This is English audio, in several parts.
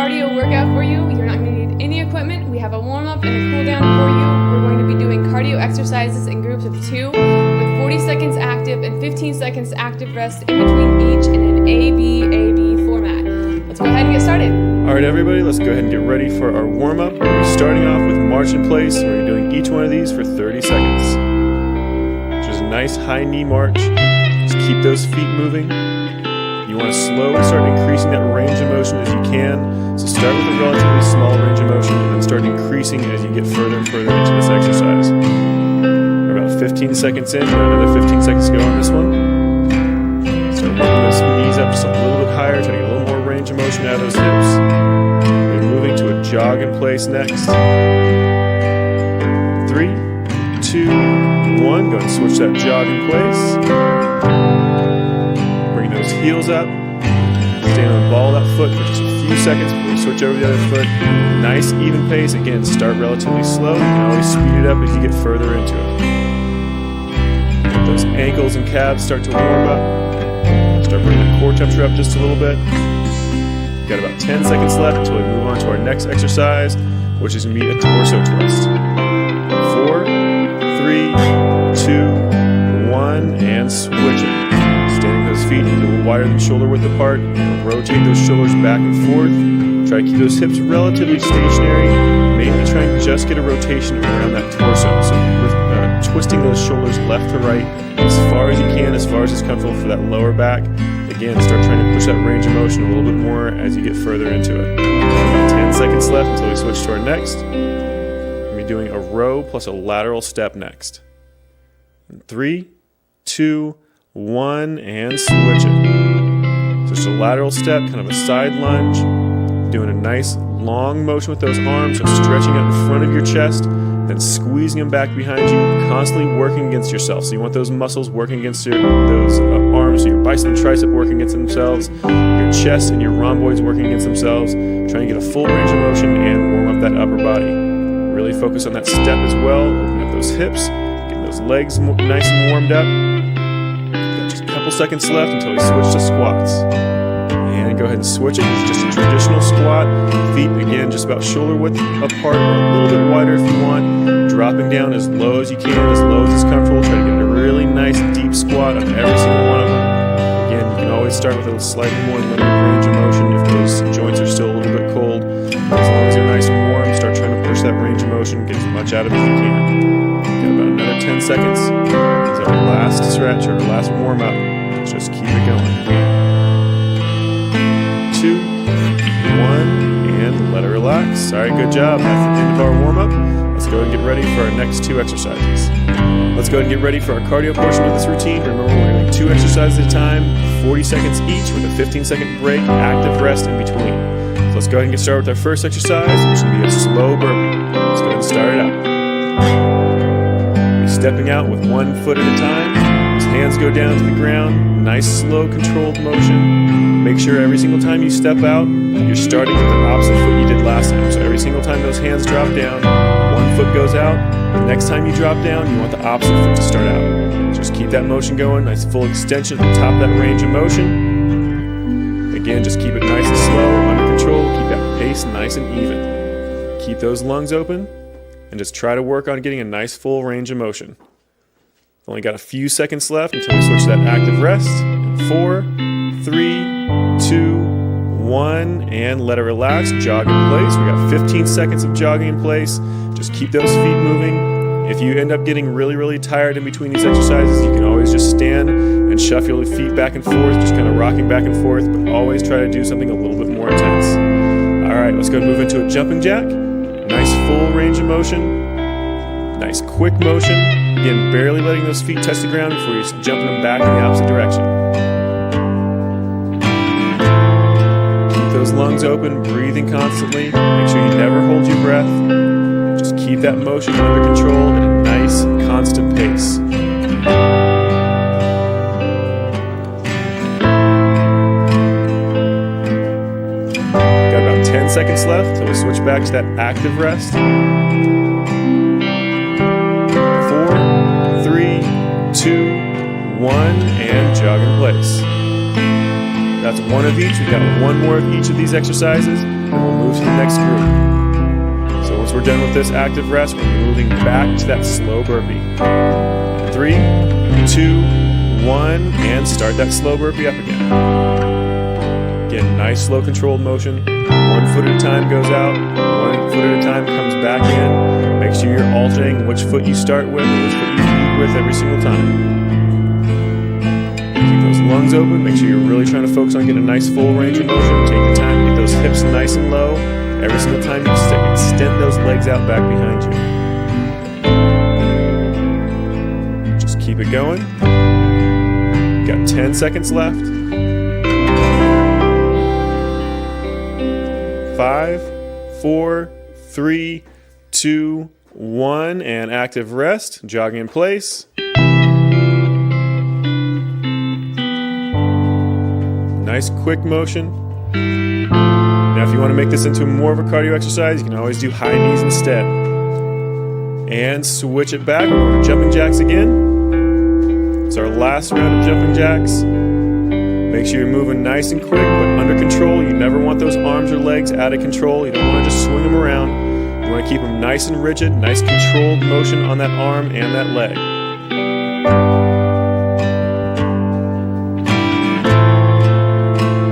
cardio workout for you. You're not going to need any equipment. We have a warm-up and a cool-down for you. We're going to be doing cardio exercises in groups of 2 with 40 seconds active and 15 seconds active rest in between each in an A-B format. Let's go ahead and get started. All right, everybody, let's go ahead and get ready for our warm-up. We're starting off with march in place, where you're doing each one of these for 30 seconds. Just a nice high knee march. Just keep those feet moving. You want to slowly start increasing that range of motion as you can. So start with a relatively small range of motion and then start increasing as you get further and further into this exercise. We're about 15 seconds in, got another 15 seconds to go on this one. Start working those knees up just a little bit higher, trying to get a little more range of motion out of those hips. We're moving to a jog in place next. 3, 2, 1. Go ahead and switch that jog in place. Bring those heels up. Stand on the ball of that foot for just a few seconds before you switch over the other foot. Nice even pace. Again, start relatively slow. You can always speed it up as you get further into it. Let those ankles and calves start to warm up. Start bringing the core temperature up just a little bit. We've got about 10 seconds left until we move on to our next exercise, which is going to be a torso twist. 4, 3, 2, 1, and switch it. Standing those feet a little wider than shoulder width apart. Rotate those shoulders back and forth. Try to keep those hips relatively stationary. Mainly try and just get a rotation around that torso. So with twisting those shoulders left to right as far as you can, as far as is comfortable for that lower back. Again, start trying to push that range of motion a little bit more as you get further into it. 10 seconds left until we switch to our next. We'll be doing a row plus a lateral step next. 3, 2, 1, and switch it. So just a lateral step, kind of a side lunge. Doing a nice long motion with those arms, so stretching out in front of your chest, then squeezing them back behind you, constantly working against yourself. So you want those muscles working against those arms, so your bicep and tricep working against themselves, your chest and your rhomboids working against themselves, trying to get a full range of motion and warm up that upper body. Really focus on that step as well, open up those hips, getting those legs nice and warmed up. Got just a couple seconds left until we switch to squats. And go ahead and switch it. It's just a traditional squat. Feet, again, just about shoulder width apart or a little bit wider if you want. Dropping down as low as you can, as low as is comfortable. Try to get a really nice deep squat on every single one of them. Again, you can always start with a slightly more limited range of motion if those joints are still a little bit cold. But as long as they're nice and warm, start trying to push that range of motion, get as much out of it as you can. Got about another 10 seconds. This is our last stretch or our last warm up. Just keep it going. 2, 1, and let it relax. All right, good job. That's the end of our warm-up. Let's go and get ready for our next 2 exercises. Let's go ahead and get ready for our cardio portion of this routine. Remember, we're doing 2 exercises at a time, 40 seconds each with a 15-second break, active rest in between. So let's go ahead and get started with our first exercise, which is going to be a slow burpee. Let's go ahead and start it out. We're stepping out with 1 foot at a time. Those hands go down to the ground. Nice, slow, controlled motion. Make sure every single time you step out, you're starting with the opposite foot you did last time. So every single time those hands drop down, 1 foot goes out. The next time you drop down, you want the opposite foot to start out. Just keep that motion going. Nice full extension at the top of that range of motion. Again, just keep it nice and slow, under control. Keep that pace nice and even. Keep those lungs open, and just try to work on getting a nice full range of motion. Only got a few seconds left until we switch to that active rest. 4, 3, 2, 1, and let it relax. Jog in place. We got 15 seconds of jogging in place. Just keep those feet moving. If you end up getting really, really tired in between these exercises, you can always just stand and shuffle your feet back and forth, just kind of rocking back and forth, but always try to do something a little bit more intense. All right, let's go and move into a jumping jack. Nice full range of motion. Nice quick motion. Again, barely letting those feet touch the ground before you're jumping them back in the opposite direction. Keep those lungs open, breathing constantly. Make sure you never hold your breath. Just keep that motion under control at a nice, constant pace. Got about 10 seconds left until we switch back to that active rest. 2, 1, and jog in place. That's 1 of each. We've got 1 more of each of these exercises. Then we'll move to the next group. So once we're done with this active rest, we're moving back to that slow burpee. 3, 2, 1, and start that slow burpee up again. Again, nice slow controlled motion. 1 foot at a time goes out, 1 foot at a time comes back in. Make sure you're alternating which foot you start with and which foot you lead with every single time. Keep those lungs open. Make sure you're really trying to focus on getting a nice full range of motion. Take the time to get those hips nice and low. Every single time you extend those legs out back behind you. Just keep it going. Got 10 seconds left. 5, 4, 3, 2, 1, and active rest. Jogging in place. Nice quick motion. Now if you want to make this into more of a cardio exercise, you can always do high knees instead. And switch it back. We're going to jumping jacks again. It's our last round of jumping jacks. Make sure you're moving nice and quick, but under control. You never want those arms or legs out of control. You don't want to just swing them around. You want to keep them nice and rigid, nice controlled motion on that arm and that leg.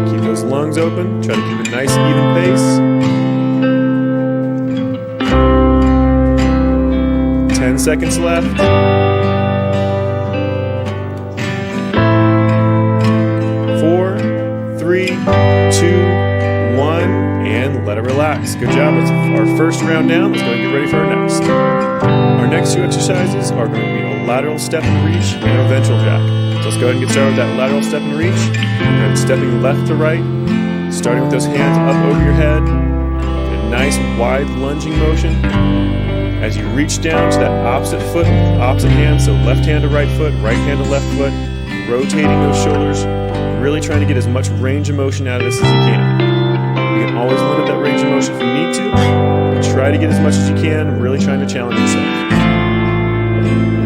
Keep those lungs open. Try to keep a nice, even pace. 10 seconds left. 4, 3, 2, 1, and let it relax. Good job. That's our first round down. Let's go and get ready for our next. Our next 2 exercises are going to be a lateral step and reach and a ventral jack. So let's go ahead and get started with that lateral step and reach. We're going to stepping left to right, starting with those hands up over your head. Get a nice wide lunging motion. As you reach down to that opposite foot, opposite hand, so left hand to right foot, right hand to left foot, rotating those shoulders, really trying to get as much range of motion out of this as you can. You can always limit that range of motion if you need to, but try to get as much as you can, really trying to challenge yourself.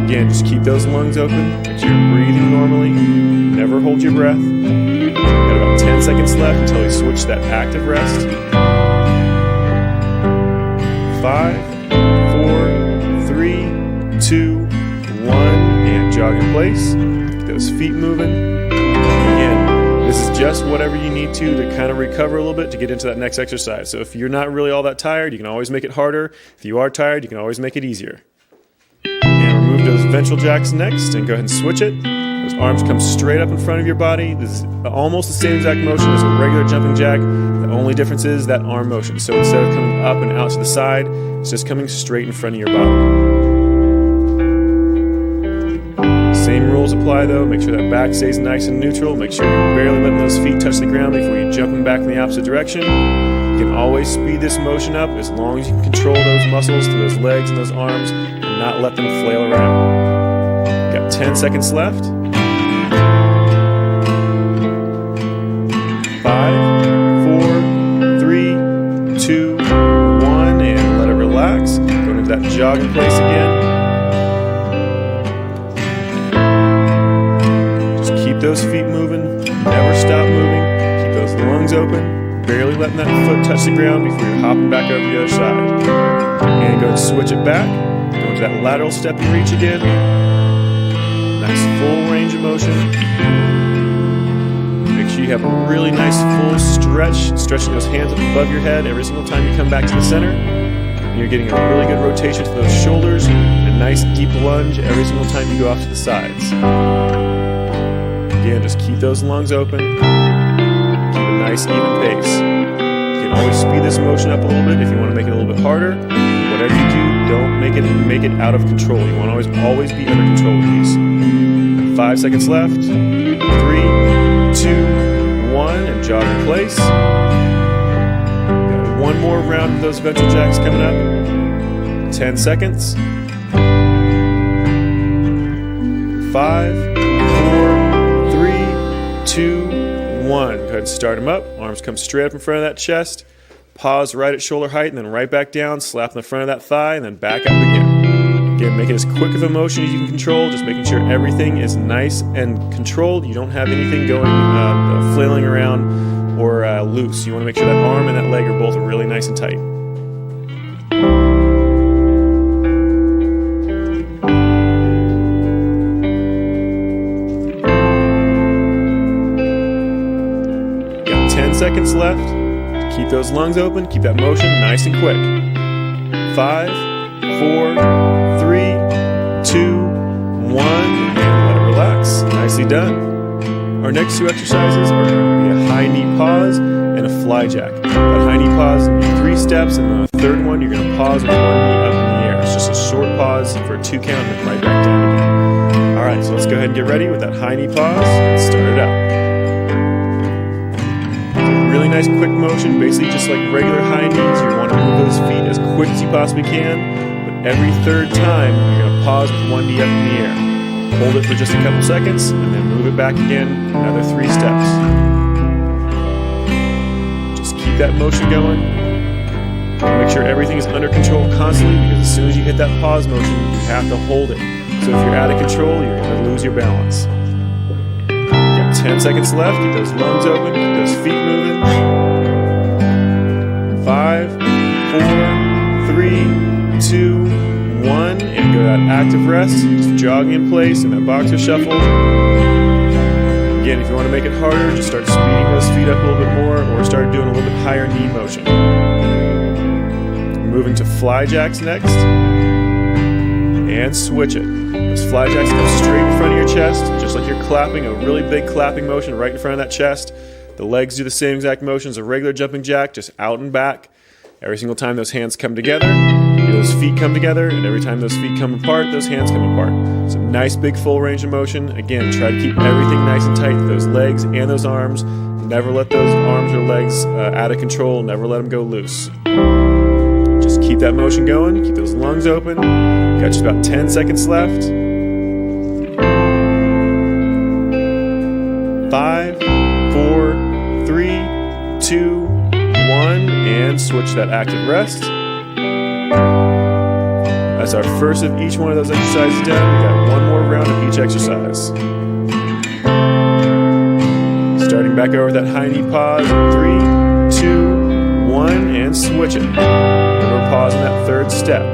Again, just keep those lungs open, make sure you're breathing normally, never hold your breath. Got about 10 seconds left until we switch that active rest. 5, 4, 3, 2, 1, and jog in place. Get those feet moving. Again, this is just whatever you need to kind of recover a little bit to get into that next exercise. So if you're not really all that tired, you can always make it harder. If you are tired, you can always make it easier. And remove those ventral jacks next and go ahead and switch it. Those arms come straight up in front of your body. This is almost the same exact motion as a regular jumping jack. The only difference is that arm motion. So instead of coming up and out to the side, it's just coming straight in front of your body. Same rules apply though. Make sure that back stays nice and neutral. Make sure you're barely letting those feet touch the ground before you jump them back in the opposite direction. You can always speed this motion up as long as you can control those muscles to those legs and those arms and not let them flail around. Got 10 seconds left. 5, 4, 3, 2, 1, and let it relax. Go into that jog in place again. Keep those feet moving, never stop moving, keep those lungs open, barely letting that foot touch the ground before you're hopping back over the other side. And go ahead and switch it back, go into that lateral step and reach again. Nice full range of motion. Make sure you have a really nice full stretch, stretching those hands up above your head every single time you come back to the center. And you're getting a really good rotation to those shoulders, and a nice deep lunge every single time you go off to the sides. Again, just keep those lungs open. Keep a nice even pace. You can always speed this motion up a little bit if you want to make it a little bit harder. Whatever you do, don't make it out of control. You want to always be under control with these. 5 seconds left. 3, 2, 1, and jog in place. Got one more round of those ventral jacks coming up. 10 seconds. 5, 4, 3, 2, 1. Go ahead and start them up. Arms come straight up in front of that chest. Pause right at shoulder height and then right back down. Slap in the front of that thigh and then back up again. Again, make it as quick of a motion as you can control. Just making sure everything is nice and controlled. You don't have anything going, flailing around or loose. You want to make sure that arm and that leg are both really nice and tight. Got 10 seconds left. Keep those lungs open. Keep that motion nice and quick. 5, 4, 3, 2, 1, and let it relax. Nicely done. Our next two exercises are going to be a high knee pause and a fly jack. That high knee pause is going to be 3 steps, and on the third one, you're going to pause with one knee up in the air. It's just a short pause for a 2 count and then right back down again. All right, so let's go ahead and get ready with that high knee pause and start it out. Really nice quick motion, basically just like regular high knees. You want to move those feet as quick as you possibly can, but every third time you're going to pause with one knee up in the air. Hold it for just a couple seconds and then move it back again, another 3 steps. Just keep that motion going. Make sure everything is under control constantly, because as soon as you hit that pause motion, you have to hold it. So if you're out of control, you're going to lose your balance. 10 seconds left. Keep those lungs open. Keep those feet moving. 5, 4, 3, 2, 1. And go that active rest. Just jogging in place in that boxer shuffle. Again, if you want to make it harder, just start speeding those feet up a little bit more, or start doing a little bit higher knee motion. Moving to fly jacks next. And switch it. Those fly jacks come straight in front of your chest, just like you're clapping, a really big clapping motion right in front of that chest. The legs do the same exact motion as a regular jumping jack, just out and back. Every single time those hands come together, those feet come together, and every time those feet come apart, those hands come apart. So nice big full range of motion. Again, try to keep everything nice and tight, those legs and those arms. Never let those arms or legs out of control, never let them go loose. Just keep that motion going, keep those lungs open. Got just about 10 seconds left. 5, 4, 3, 2, 1, and switch that active rest. That's our first of each one of those exercises done. We got one more round of each exercise. Starting back over with that high knee pause. 3, 2, 1, and switch it. Remember, pause in that third step.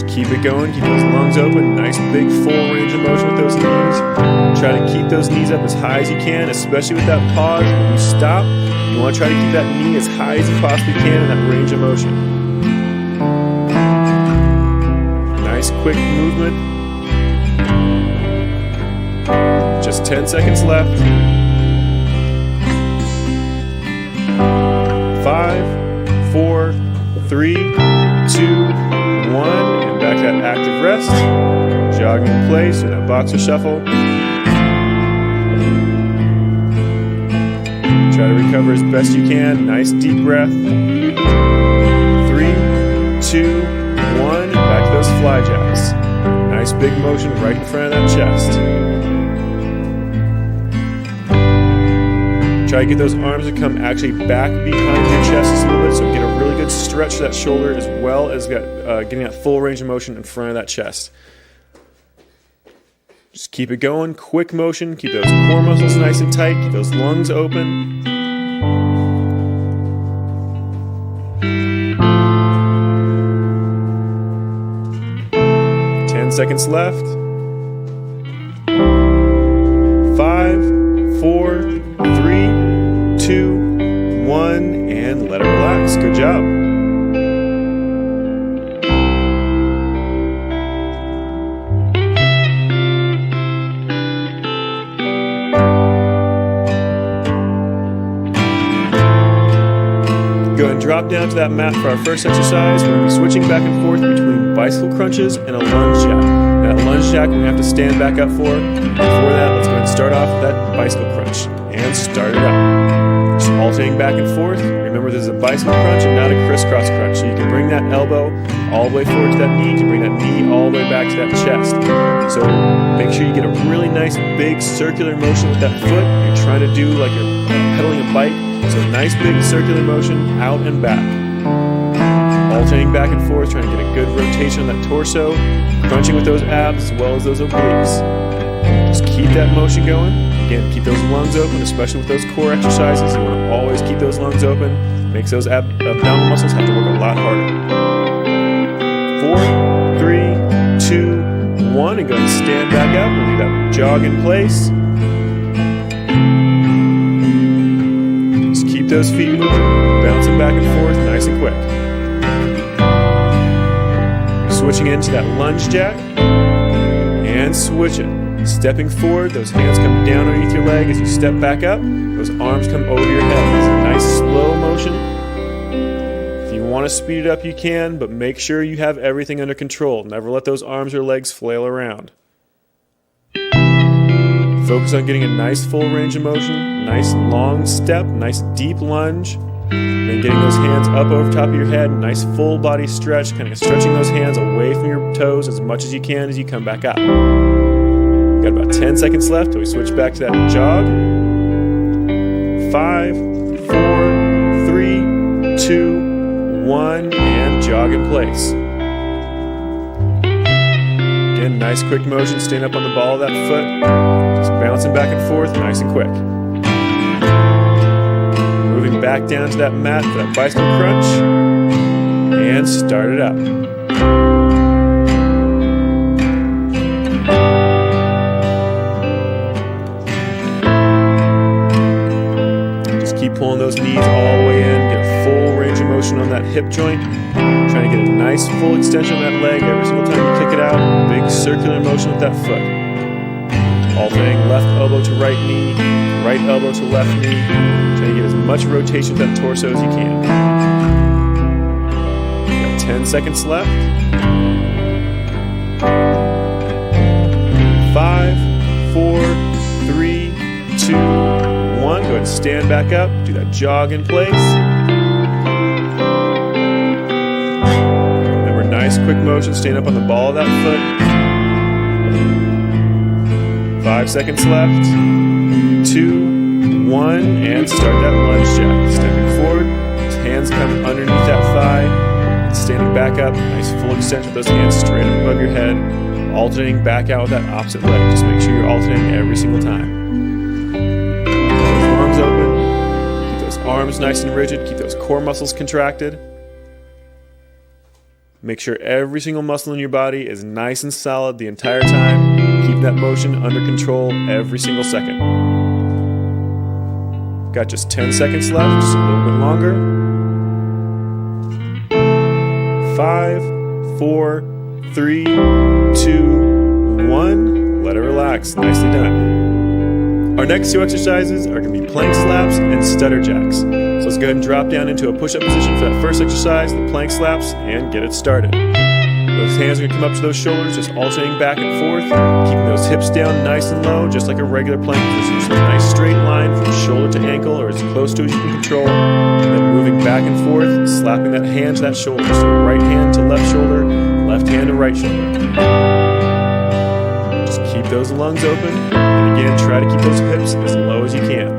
Keep it going, keep those lungs open, nice big full range of motion with those knees. Try to keep those knees up as high as you can, especially with that pause. When you stop, you want to try to keep that knee as high as you possibly can in that range of motion. Nice quick movement. Just 10 seconds left. 5, 4, 3, 2, 1. Back to that active rest, jogging in place with that boxer shuffle. Try to recover as best you can. Nice deep breath. 3, 2, 1, and back to those fly jacks. Nice big motion right in front of that chest. Try to get those arms to come actually back behind your chest just a little bit, so get a really good stretch to that shoulder, as well as getting that full range of motion in front of that chest. Just keep it going, quick motion, keep those core muscles nice and tight, keep those lungs open. Seconds left. 5, 4, 3, 2, 1, and let it relax. Good job. Go ahead and drop down to that mat for our first exercise. We're going to be switching back and forth between bicycle crunches and a lunge jack. That lunge jack we're going to have to stand back up for. Before that, let's go ahead and start off with that bicycle crunch. And start it up. Just alternating back and forth. Remember, this is a bicycle crunch and not a crisscross crunch. So you can bring that elbow all the way forward to that knee. You can bring that knee all the way back to that chest. So make sure you get a really nice big circular motion with that foot. You're trying to do like you're pedaling a bike. So nice big circular motion out and back. alternating back and forth, trying to get a good rotation on that torso, crunching with those abs as well as those obliques. Just keep that motion going. Again, keep those lungs open, especially with those core exercises. You want to always keep those lungs open. Makes those abdominal muscles have to work a lot harder. 4, 3, 2, 1, and go ahead and stand back up and leave that jog in place. Just keep those feet moving, bouncing back and forth, nice and quick. Switching into that lunge jack, and switch it. Stepping forward, those hands come down underneath your leg as you step back up. Those arms come over your head. It's a nice slow motion. If you want to speed it up, you can, but make sure you have everything under control. Never let those arms or legs flail around. Focus on getting a nice full range of motion, nice long step, nice deep lunge. Then getting those hands up over top of your head, nice full body stretch, kind of stretching those hands away from your toes as much as you can as you come back up. Got about 10 seconds left till we switch back to that jog. 5, 4, 3, 2, 1, and jog in place. Again, nice quick motion, staying up on the ball of that foot. Just bouncing back and forth, nice and quick. Moving back down to that mat for that bicycle crunch. And start it up. Keep pulling those knees all the way in, get a full range of motion on that hip joint. Trying to get a nice full extension on that leg every single time you kick it out. Big circular motion with that foot. Alternating left elbow to right knee, right elbow to left knee. Trying to get as much rotation with that torso as you can. Got 10 seconds left. 5, 4, 3, 2, 1. Go ahead and stand back up. Do that jog in place. Remember, nice quick motion. Stand up on the ball of that foot. 5 seconds left. 2, 1, and start that lunge jack. Stepping forward. Those hands come underneath that thigh. Standing back up. Nice full extension with those hands straight up above your head. Alternating back out with that opposite leg. Just make sure you're alternating every single time. Open. Keep those arms nice and rigid. Keep those core muscles contracted. Make sure every single muscle in your body is nice and solid the entire time. Keep that motion under control every single second. Got just 10 seconds left, just a little bit longer. 5, 4, 3, 2, 1. Let it relax. Nicely done. Our next two exercises are going to be plank slaps and stutter jacks. So let's go ahead and drop down into a push-up position for that first exercise, the plank slaps, and get it started. Those hands are going to come up to those shoulders, just alternating back and forth, keeping those hips down nice and low, just like a regular plank position. Just a nice straight line from shoulder to ankle, or as close to as you can control, and then moving back and forth, slapping that hand to that shoulder. So right hand to left shoulder, left hand to right shoulder. Just keep those lungs open. Again, try to keep those hips as low as you can.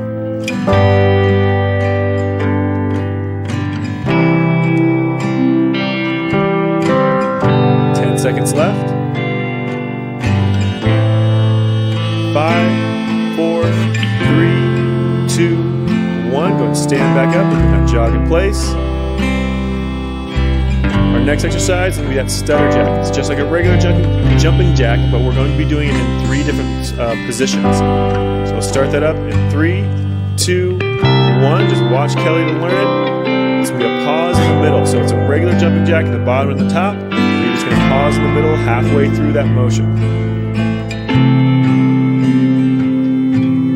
10 seconds left. 5, 4, 3, 2, 1. Go ahead and stand back up and put that jog in place. Our next exercise is going to be that stutter jack. It's just like a regular jumping jack, but we're going to be doing it in 3 different positions. So we'll start that up in 3, 2, 1. Just watch Kelly to learn it. It's going to be a pause in the middle. So it's a regular jumping jack at the bottom and the top. You're just going to pause in the middle halfway through that motion.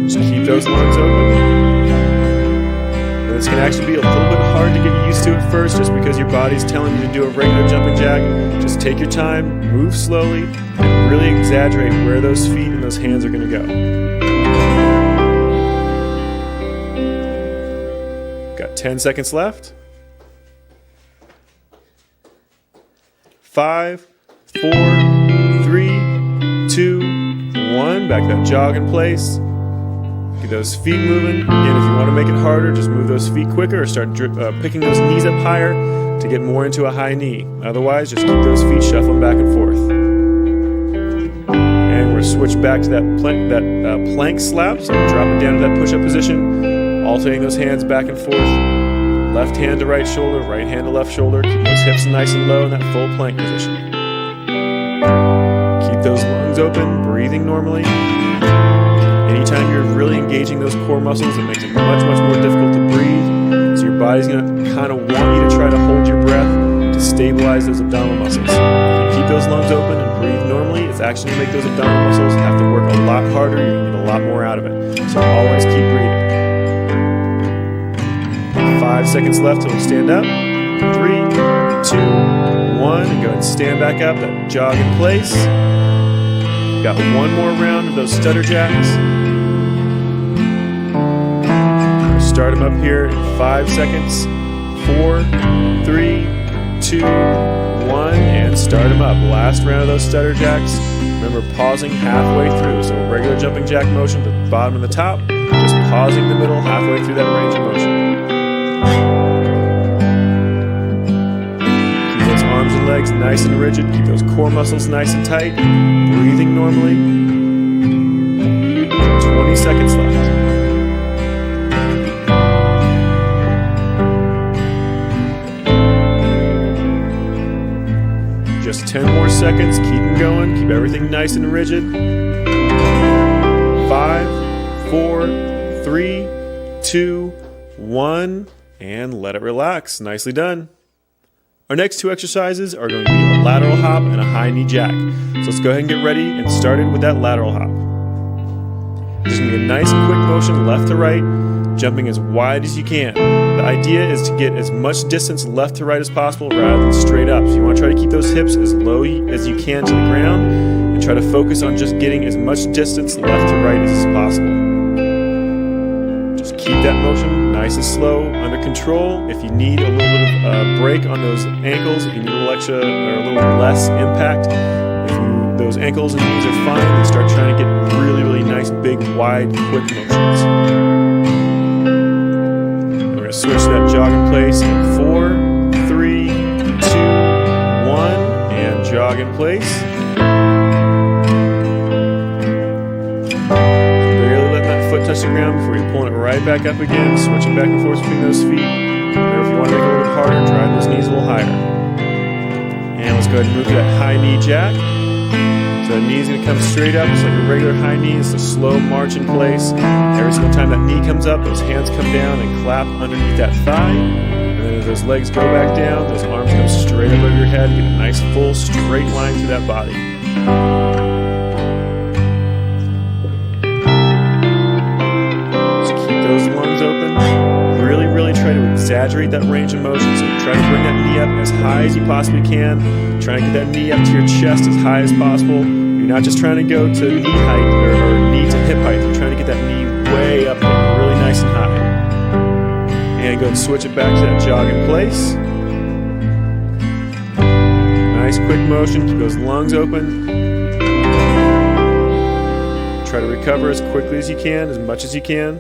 Just keep those lungs open. This can actually be a little bit hard to get used to at first just because your body's telling you to do a regular jumping jack. Just take your time, move slowly, and really exaggerate where those feet and those hands are going to go. Got 10 seconds left. 5, 4, 3, 2, 1. Back that jog in place. Get those feet moving. Again, if you want to make it harder, just move those feet quicker or start picking those knees up higher. to get more into a high knee. Otherwise, just keep those feet shuffling back and forth. And we're switch back to that plank slap. So drop it down to that push-up position, alternating those hands back and forth. Left hand to right shoulder, right hand to left shoulder. Keep those hips nice and low in that full plank position. Keep those lungs open, breathing normally. Anytime you're really engaging those core muscles, it makes it much, much more difficult to breathe. So your body's going to kind of want you to try to hold your breath to stabilize those abdominal muscles. If you keep those lungs open and breathe normally, it's actually going to make those abdominal muscles have to work a lot harder. You're going to get a lot more out of it. So always keep breathing. 5 seconds left till we stand up. 3, 2, 1, and go ahead and stand back up. That jog in place. Got one more round of those stutter jacks. Start them up here in 5 seconds. 4, 3, 2, 1, and start them up. Last round of those stutter jacks. Remember, pausing halfway through. So regular jumping jack motion, the bottom and the top. Just pausing the middle halfway through that range of motion. Keep those arms and legs nice and rigid. Keep those core muscles nice and tight. Breathing normally. 20 seconds left. Just 10 more seconds. Keep them going. Keep everything nice and rigid. 5, 4, 3, 2, 1, and let it relax. Nicely done. Our next two exercises are going to be a lateral hop and a high knee jack. So let's go ahead and get ready and started with that lateral hop. Just going to be a nice quick motion left to right, jumping as wide as you can. The idea is to get as much distance left to right as possible rather than straight up. So you want to try to keep those hips as low as you can to the ground and try to focus on just getting as much distance left to right as possible. Just keep that motion nice and slow, under control. If you need a little bit of a break on those ankles, if you need a little extra or a little less impact, those ankles and knees are fine, then start trying to get really, really nice, big, wide, quick motions. We're going to switch that jog in place in 4, 3, 2, 1, and jog in place. Barely letting that foot touch the ground before you're pulling it right back up again, switching back and forth between those feet. Or if you want to make it a little bit harder, drive those knees a little higher. And let's go ahead and move to that high knee jack. So the knee's going to come straight up, just like a regular high knee. It's a slow march in place. Every single time that knee comes up, those hands come down and clap underneath that thigh. And then as those legs go back down, those arms come straight up over your head. Get a nice full straight line through that body. Just keep those lungs open. Really, really try to exaggerate that range of motion. So try to bring that knee up as high as you possibly can. Try to get that knee up to your chest as high as possible. You're not just trying to go to knee height or knee to hip height. You're trying to get that knee way up there, really nice and high. And go and switch it back to that jog in place. Nice quick motion. Keep those lungs open. Try to recover as quickly as you can, as much as you can.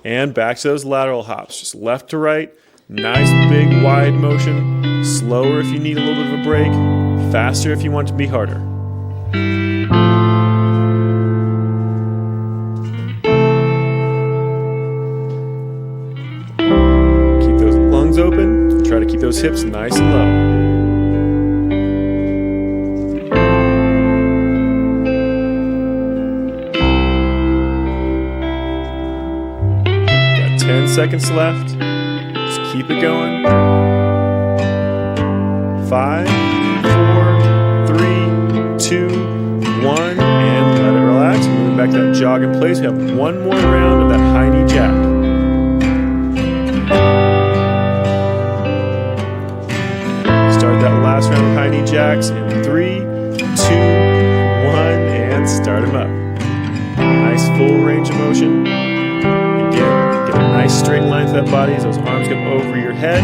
And back to those lateral hops, just left to right, nice big wide motion, slower if you need a little bit of a break, faster if you want it to be harder. Keep those lungs open, and try to keep those hips nice and low. 10 seconds left. Just keep it going. 5, 4, 3, 2, 1, and let it relax. Moving back to that jog in place. We have one more round of that high knee jack. Start that last round of high knee jacks in 3, 2, 1, and start them up. Nice full range of motion. Nice straight line to that body as those arms come over your head.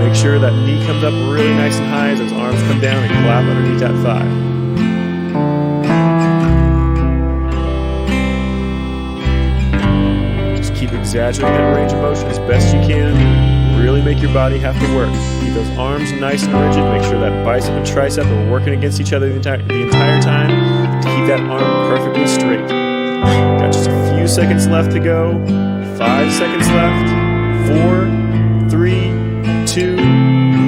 Make sure that knee comes up really nice and high as those arms come down and clap underneath that thigh. Just keep exaggerating that range of motion as best you can. really make your body have to work. Keep those arms nice and rigid. Make sure that bicep and tricep are working against each other the entire time to keep that arm perfectly straight. Got just a few seconds left to go. 5 seconds left. 4, 3, 2,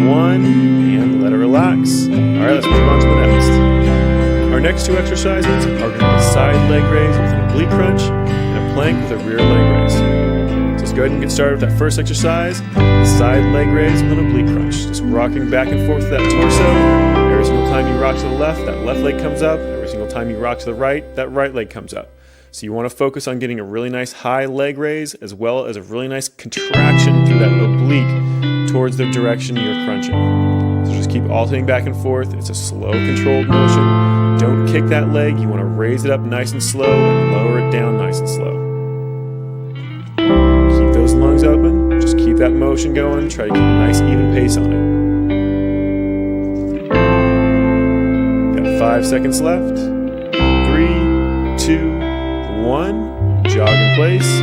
1, and let it relax. All right, let's move on to the next. Our next two exercises are going to be a side leg raise with an oblique crunch and a plank with a rear leg raise. So let's go ahead and get started with that first exercise, the side leg raise with an oblique crunch. Just rocking back and forth with that torso. Every single time you rock to the left, that left leg comes up. Every single time you rock to the right, that right leg comes up. So you want to focus on getting a really nice high leg raise as well as a really nice contraction through that oblique towards the direction you're crunching. So just keep alternating back and forth. It's a slow, controlled motion. Don't kick that leg. You want to raise it up nice and slow and lower it down nice and slow. Keep those lungs open. Just keep that motion going. Try to keep a nice even pace on it. Got 5 seconds left. 3, 2, 1. Jog in place.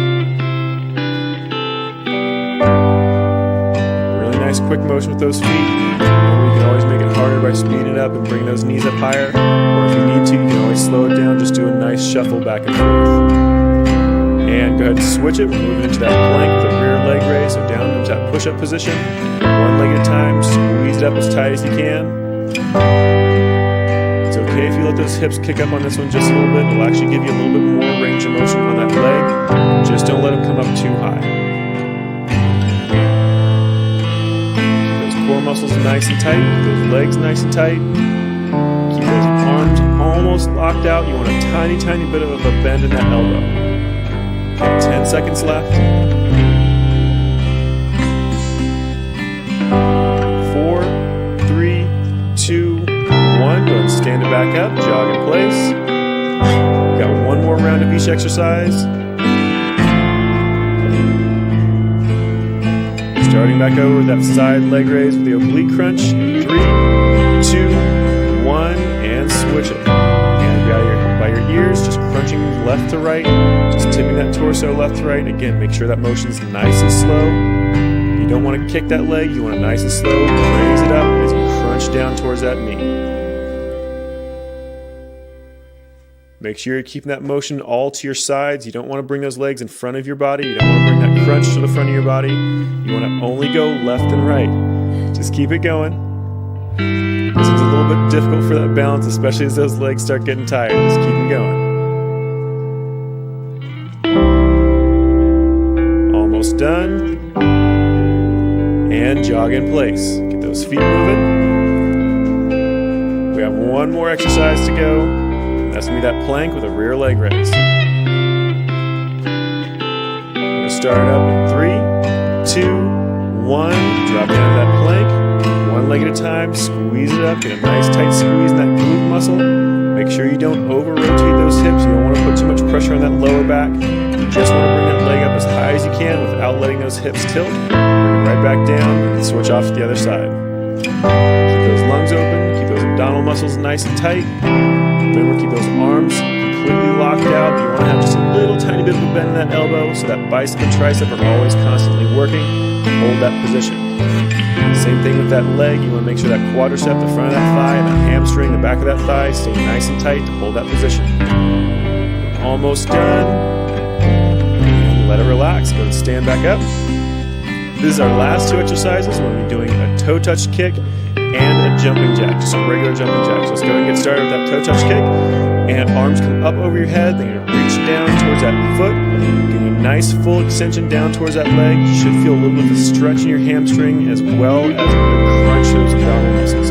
Really nice quick motion with those feet. Remember, you can always make it harder by speeding it up and bringing those knees up higher. Or if you need to, you can always slow it down. Just do a nice shuffle back and forth. And go ahead and switch it. We're moving into that plank with a rear leg raise. So down into that push-up position. One leg at a time. Squeeze it up as tight as you can. It's okay if you let those hips kick up on this one just a little bit. It'll actually give you a little bit more range of motion on that leg. Just don't let them come up too high. Core muscles nice and tight, keep those legs nice and tight, keep those arms almost locked out. You want a tiny, tiny bit of a bend in that elbow. Okay, 10 seconds left. 4, 3, 2, 1. Go ahead and stand it back up, jog in place. We've got one more round of each exercise. Starting back over with that side leg raise with the oblique crunch. 3, 2, 1, and switch it. And by your ears, just crunching left to right, just tipping that torso left to right. Again, make sure that motion's nice and slow. You don't want to kick that leg, you want it nice and slow. Raise it up as you crunch down towards that knee. Make sure you're keeping that motion all to your sides. You don't want to bring those legs in front of your body. You don't want to bring that crunch to the front of your body. You want to only go left and right. Just keep it going. This is a little bit difficult for that balance, especially as those legs start getting tired. Just keep them going. Almost done. And jog in place. Get those feet moving. We have one more exercise to go. That's going to be that plank with a rear leg raise. We're going to start up in 3, 2, 1. Drop down to that plank. One leg at a time. Squeeze it up. Get a nice tight squeeze in that glute muscle. Make sure you don't over-rotate those hips. You don't want to put too much pressure on that lower back. You just want to bring that leg up as high as you can without letting those hips tilt. Bring it right back down and switch off to the other side. Keep those lungs open. Keep those abdominal muscles nice and tight. Remember, keep those arms completely locked out. You want to have just a little tiny bit of a bend in that elbow so that bicep and tricep are always constantly working. Hold that position. Same thing with that leg. You want to make sure that quadricep, the front of that thigh, and that hamstring, the back of that thigh, stay nice and tight to hold that position. Almost done. And let it relax. Go and stand back up. This is our last two exercises. We're going to be doing a toe touch kick and a jumping jack, just a regular jumping jack. So let's go ahead and get started with that toe touch kick. And arms come up over your head. Then you're going to reach down towards that foot. Give you a nice full extension down towards that leg. You should feel a little bit of a stretch in your hamstring as well as a good crunch to those abdominal muscles.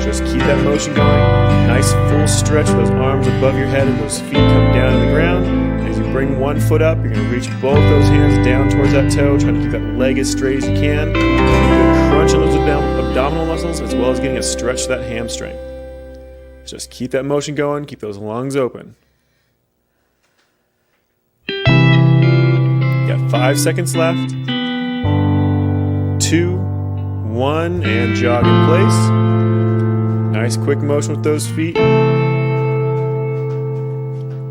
Just keep that motion going. Nice full stretch with those arms above your head and those feet come down to the ground. As you bring one foot up, you're going to reach both those hands down towards that toe, trying to keep that leg as straight as you can. Crunch on those abdominal muscles as well as getting a stretch to that hamstring. Just keep that motion going, keep those lungs open. You got 5 seconds left. 2, 1, and jog in place. Nice quick motion with those feet.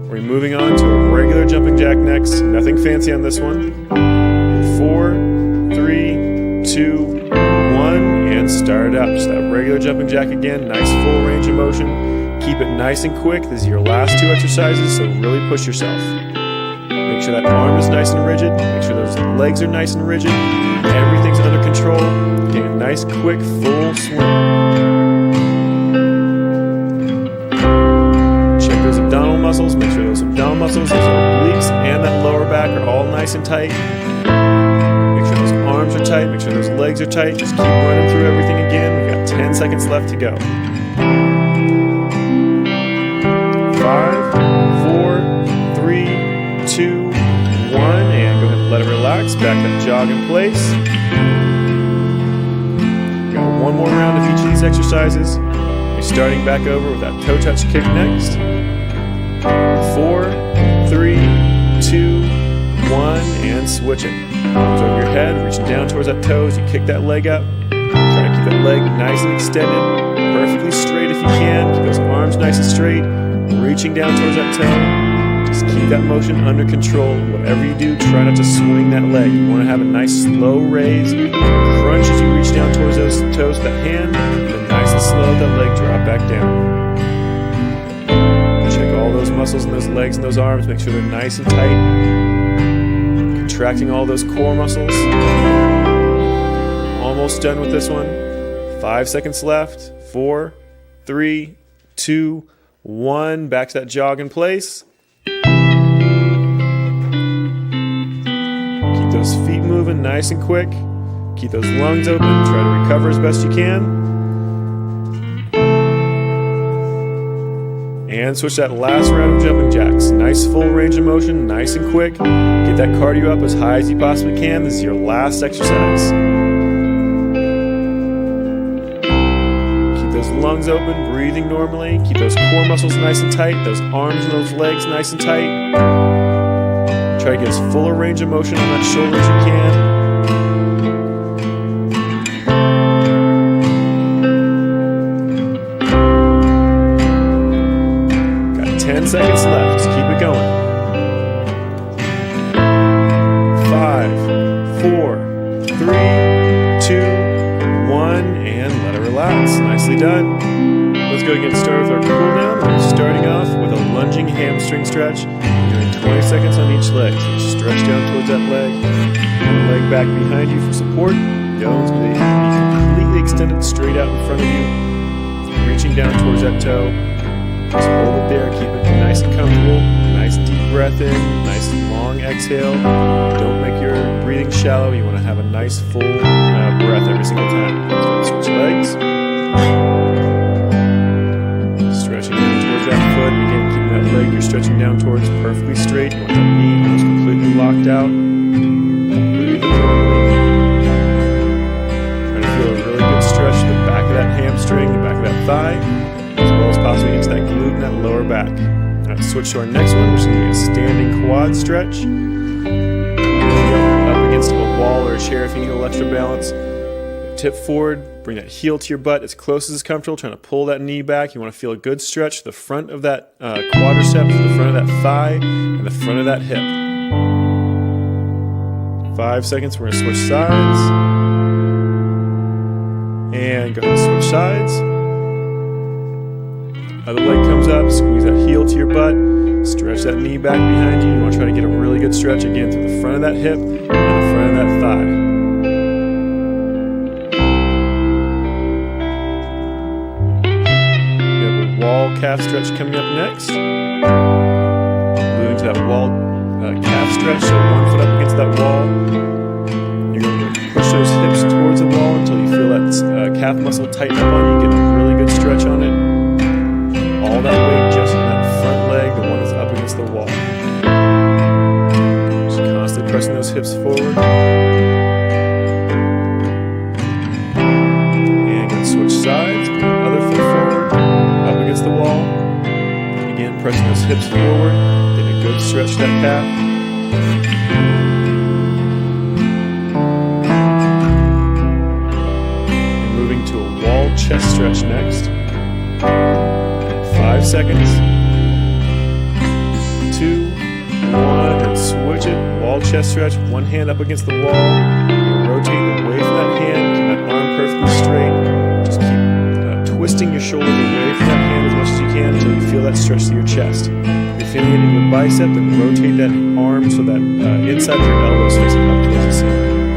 We're moving on to a regular jumping jack next. Nothing fancy on this one. 4, 3, 2, again, start it up. Just that regular jumping jack again. Nice full range of motion. Keep it nice and quick. This is your last 2 exercises, so really push yourself. Make sure that arm is nice and rigid. Make sure those legs are nice and rigid. Everything's under control. Getting a nice, quick, full swing. Check those abdominal muscles. Make sure those abdominal muscles, those obliques, and that lower back are all nice and tight. Make sure those arms are tight. Make sure those legs are tight. Just keep running through everything again. We've got 10 seconds left to go. 5, 4, 3, 2, 1, and go ahead and let it relax. Back that jog in place. We got one more round of each of these exercises. You're starting back over with that toe touch kick next. 4, 3, 2, 1, and switch it. Arms over your head, reaching down towards that toe as you kick that leg up. Try to keep that leg nice and extended, perfectly straight if you can. Keep those arms nice and straight, reaching down towards that toe. Just keep that motion under control. Whatever you do, try not to swing that leg. You want to have a nice slow raise, crunch as you reach down towards those toes with that hand, and then nice and slow that leg drop back down. Check all those muscles in those legs and those arms. Make sure they're nice and tight. Contracting all those core muscles. Almost done with this one. 5 seconds left. 4, 3, 2, 1. Back to that jog in place. Keep those feet moving nice and quick. Keep those lungs open. Try to recover as best you can. And switch that last round of jumping jacks. Nice full range of motion, nice and quick. Get that cardio up as high as you possibly can. This is your last exercise. Keep those lungs open, breathing normally. Keep those core muscles nice and tight. Those arms and those legs nice and tight. Try to get as full a range of motion on that shoulder as you can. 10 seconds left. Just keep it going. 5, 4, 3, 2, 1, and let it relax. Nicely done. Let's go get started with our cool down. We're starting off with a lunging hamstring stretch. You're doing 20 seconds on each leg. So you stretch down towards that leg. And leg back behind you for support. The other one's going to be completely extended straight out in front of you. Reaching down towards that toe. Just hold it there, keep it nice and comfortable. Nice deep breath in, nice long exhale. Don't make your breathing shallow. You want to have a nice full breath every single time. So switch legs. Stretching down towards that foot. Again, keeping that leg you're stretching down towards perfectly straight. You want that knee almost completely locked out. Breathing normally. Trying to feel a really good stretch to the back of that hamstring, the back of that thigh, as well as possibly into that glute and that lower back. All right, switch to our next one, which is going to be a standing quad stretch. Up against a wall or a chair if you need a little extra balance. Tip forward, bring that heel to your butt as close as is comfortable, trying to pull that knee back. You want to feel a good stretch to the front of that quadricep, to the front of that thigh, and the front of that hip. 5 seconds, we're going to switch sides. And go ahead and switch sides. Other leg comes up, squeeze that heel to your butt, stretch that knee back behind you. You want to try to get a really good stretch again through the front of that hip and the front of that thigh. You have a wall calf stretch coming up next. Moving to that wall calf stretch, so 1 foot up against that wall. You're going to push those hips towards the wall until you feel that calf muscle tighten up on you, get a really good stretch on it. All that weight just on that front leg, the one that's up against the wall. Just constantly pressing those hips forward. And going to switch sides. Put the other foot forward, up against the wall. Again, pressing those hips forward. Getting a good stretch to that calf. And moving to a wall chest stretch next. 5 seconds. 2, 1, and switch it. Wall chest stretch. One hand up against the wall. Rotate away from that hand. Keep that arm perfectly straight. twisting your shoulders away from that hand as much as you can until you feel that stretch to your chest. If you're feeling it in your bicep, then rotate that arm so that inside of your elbow is facing up towards the ceiling.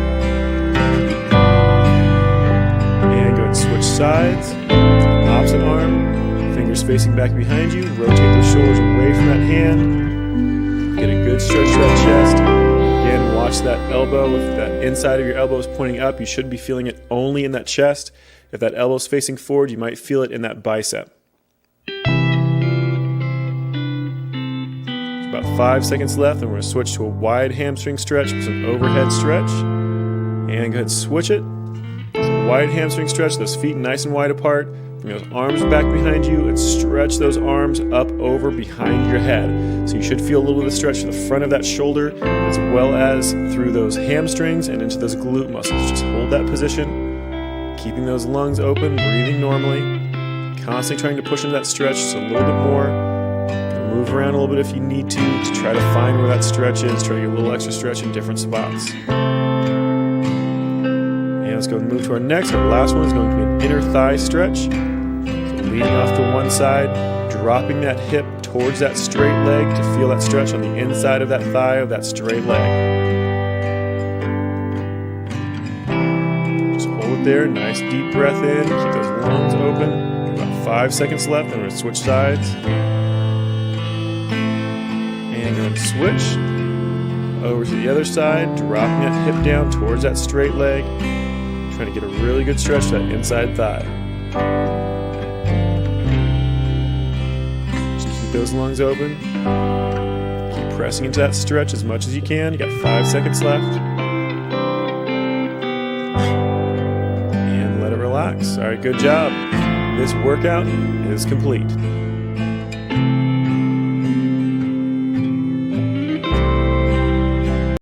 And go ahead and switch sides. Opposite arm, fingers facing back behind you. Rotate those shoulders away from that hand. Get a good stretch to that chest. Again, watch that elbow. If that inside of your elbow is pointing up, you should be feeling it only in that chest. If that elbow is facing forward, you might feel it in that bicep. There's about 5 seconds left, and we're going to switch to a wide hamstring stretch with an overhead stretch. And go ahead and switch it. So wide hamstring stretch, those feet nice and wide apart. Bring those arms back behind you and stretch those arms up over behind your head. So you should feel a little bit of stretch to the front of that shoulder as well as through those hamstrings and into those glute muscles. Just hold that position, keeping those lungs open, breathing normally, constantly trying to push into that stretch just a little bit more. Move around a little bit if you need to try to find where that stretch is. Try to get a little extra stretch in different spots. And let's go and move to our next. Our last one is going to be an inner thigh stretch. Leading off to one side, dropping that hip towards that straight leg to feel that stretch on the inside of that thigh of that straight leg. Just hold it there, nice deep breath in, keep those lungs open. About 5 seconds left, and we're going to switch sides. And go ahead and switch over to the other side, dropping that hip down towards that straight leg. Trying to get a really good stretch to that inside thigh. Those lungs open. Keep pressing into that stretch as much as you can. You got 5 seconds left. And let it relax. All right, good job. This workout is complete.